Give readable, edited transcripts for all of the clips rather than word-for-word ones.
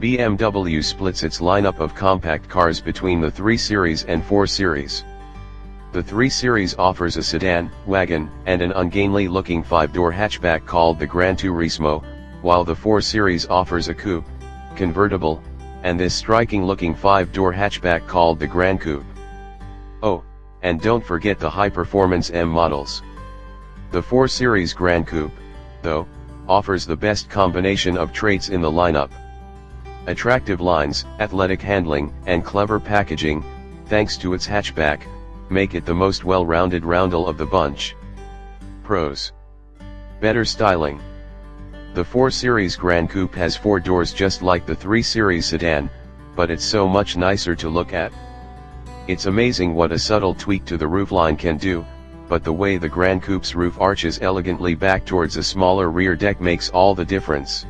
BMW splits its lineup of compact cars between the 3 Series and 4 Series. The 3 Series offers a sedan, wagon, and an ungainly-looking 5-door hatchback called the Gran Turismo, while the 4 Series offers a coupe, convertible, and this striking-looking 5-door hatchback called the Gran Coupe. Oh, and don't forget the high-performance M models. The 4 Series Gran Coupe, though, offers the best combination of traits in the lineup. Attractive lines, athletic handling, and clever packaging, thanks to its hatchback, make it the most well-rounded Roundel of the bunch. Pros: better styling. The 4 Series Gran Coupe has 4 doors just like the 3 Series sedan, but it's so much nicer to look at. It's amazing what a subtle tweak to the roofline can do, but the way the Gran Coupe's roof arches elegantly back towards a smaller rear deck makes all the difference.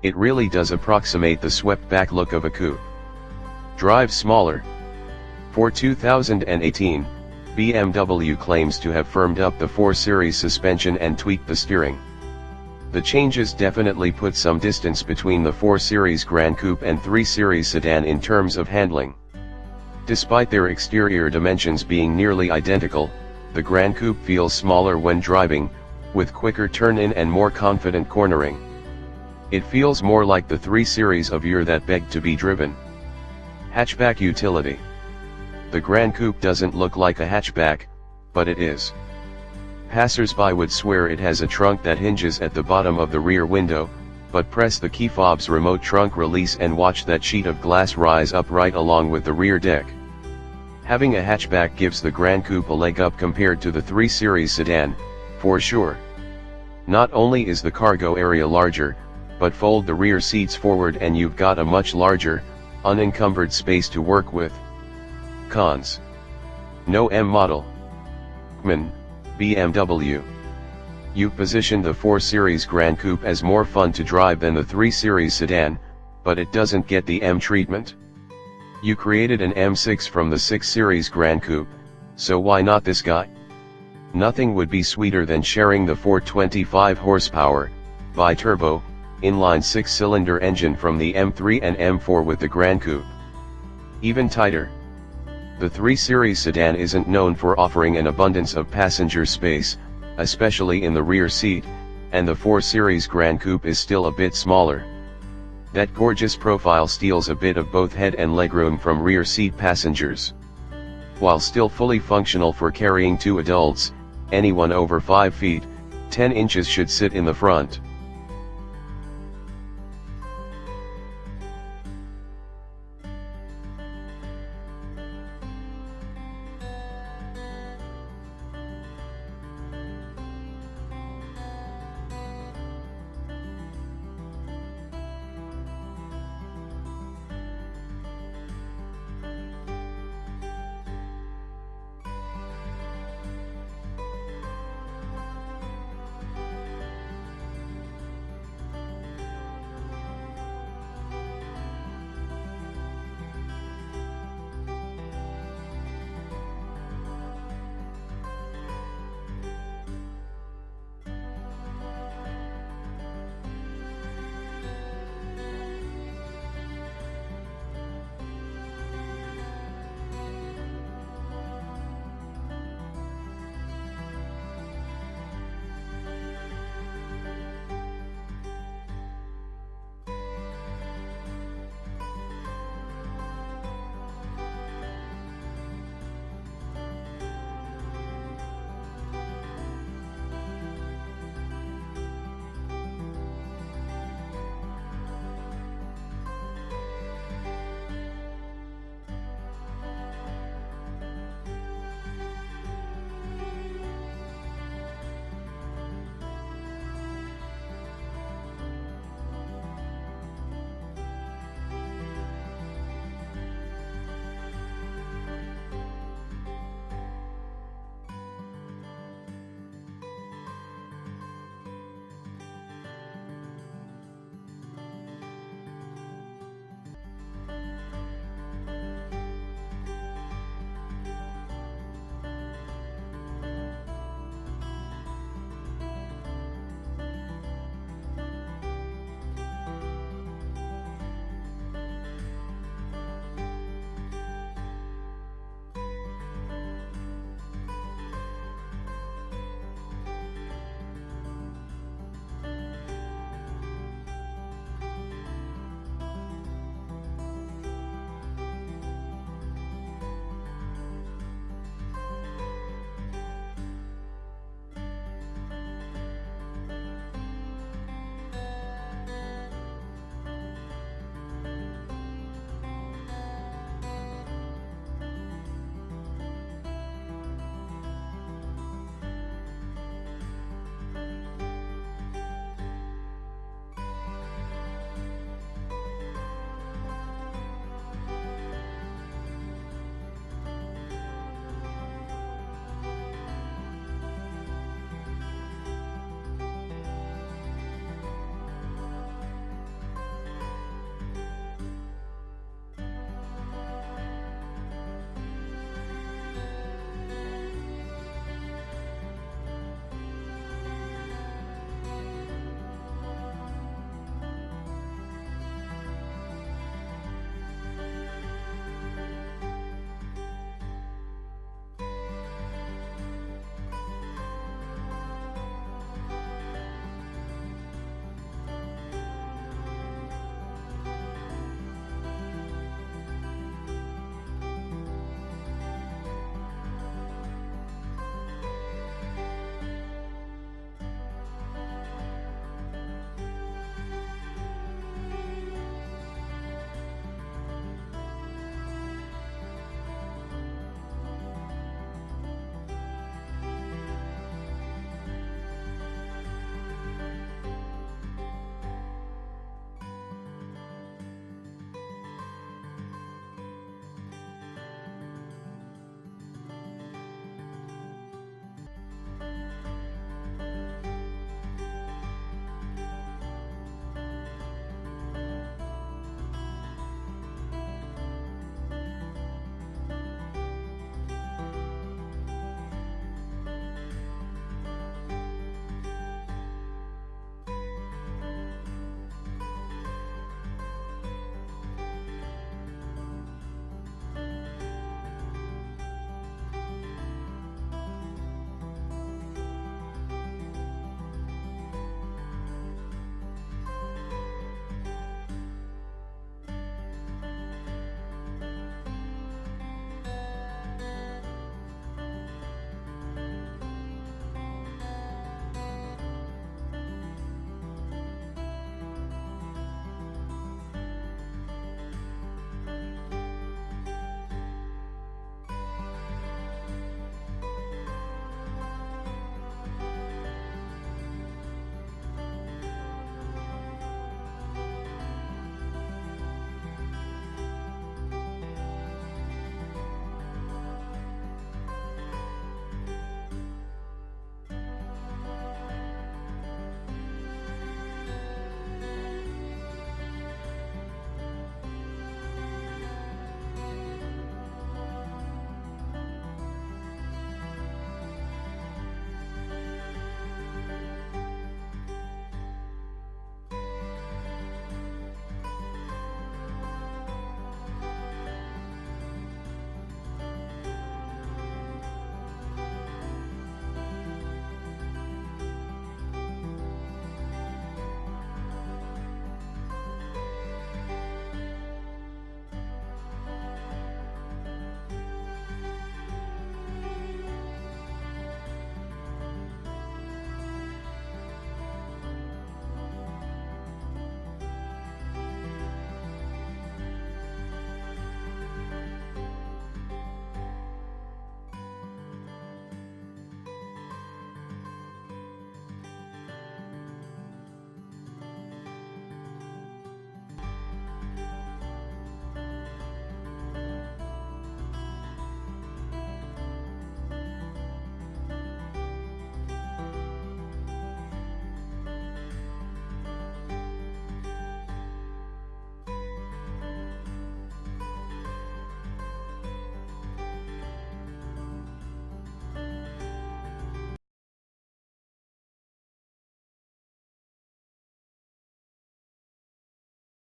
It really does approximate the swept-back look of a coupe. Drive smaller. For 2018, BMW claims to have firmed up the 4 Series suspension and tweaked the steering. The changes definitely put some distance between the 4 Series Gran Coupe and 3 Series sedan in terms of handling. Despite their exterior dimensions being nearly identical, the Gran Coupe feels smaller when driving, with quicker turn-in and more confident cornering. It feels more like the 3 Series of yore that begged to be driven. Hatchback utility. The Gran Coupe doesn't look like a hatchback, but it is. Passers-by would swear it has a trunk that hinges at the bottom of the rear window, but press the key fob's remote trunk release and watch that sheet of glass rise upright along with the rear deck. Having a hatchback gives the Gran Coupe a leg up compared to the 3 Series sedan, for sure. Not only is the cargo area larger, but fold the rear seats forward and you've got a much larger, unencumbered space to work with. Cons: no M model. BMW. You've positioned the 4 Series Gran Coupe as more fun to drive than the 3 Series sedan, but it doesn't get the M treatment. You created an M6 from the 6 Series Gran Coupe, so why not this guy? Nothing would be sweeter than sharing the 425 horsepower, bi-turbo, inline 6-cylinder engine from the M3 and M4 with the Gran Coupe. Even tighter. The 3 Series sedan isn't known for offering an abundance of passenger space, especially in the rear seat, and the 4 Series Gran Coupe is still a bit smaller. That gorgeous profile steals a bit of both head and legroom from rear seat passengers. While still fully functional for carrying 2 adults, anyone over 5 feet, 10 inches should sit in the front.